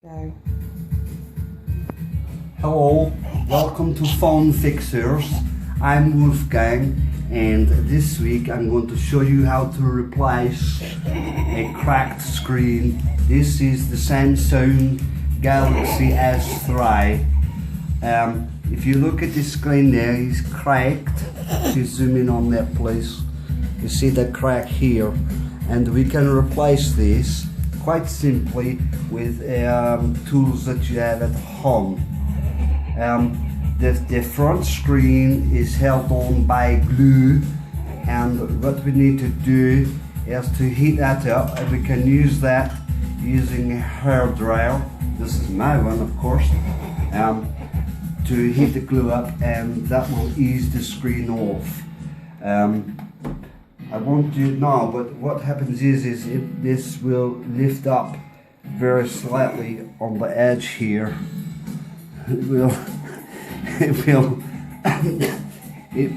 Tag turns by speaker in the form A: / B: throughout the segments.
A: Go.
B: Hello, welcome to Phone Fixers. I'm Wolfgang, and this week I'm going to show you how to replace a cracked screen. This is the Samsung Galaxy S3. If you look at the screen there, it's cracked. If you zoom in on that please, you see the crack here, and we can replace this quite simply with tools that you have at home. The front screen is held on by glue, and what we need to do is to heat that up, and we can use that using a hairdryer. This is my one, of course, to heat the glue up, and that will ease the screen off. I won't do it now, but what happens is this will lift up very slightly on the edge here. It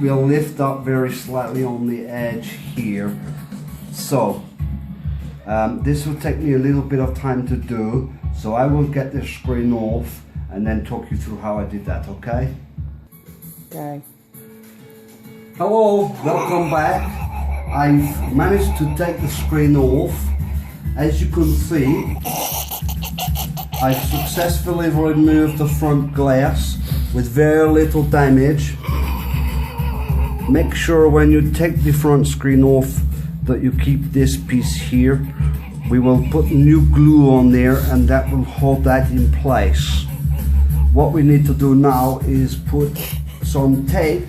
B: will lift up very slightly on the edge here. So this will take me a little bit of time to do, so I will get the screen off and then talk you through how I did that, okay?
A: Go.
B: Hello, welcome back. I've managed to take the screen off. As you can see, I've successfully removed the front glass with very little damage. Make sure when you take the front screen off that you keep this piece here. We will put new glue on there, and that will hold that in place. What we need to do now is put some tape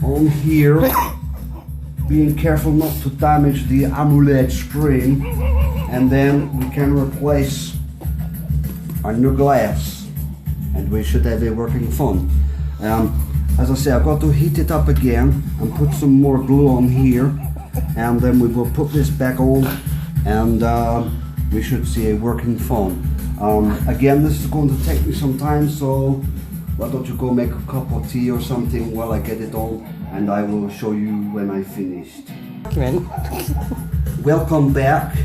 B: on here, being careful not to damage the AMOLED screen, and then we can replace our new glass and we should have a working phone. As I say, I've got to heat it up again and put some more glue on here, and then we will put this back on, and we should see a working phone. Again, this is going to take me some time, so why don't you go make a cup of tea or something while I get it on, and I will show you when I finished. Welcome back.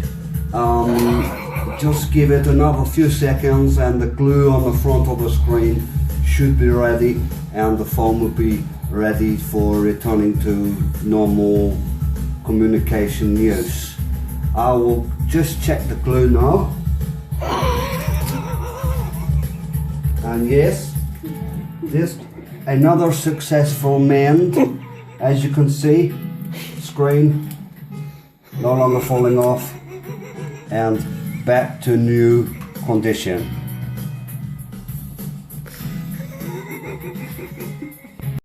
B: Just give it another few seconds and the glue on the front of the screen should be ready, and the phone will be ready for returning to normal communication use. I will just check the glue now. And yes, this another successful mend. As you can see, screen no longer falling off and back to new condition.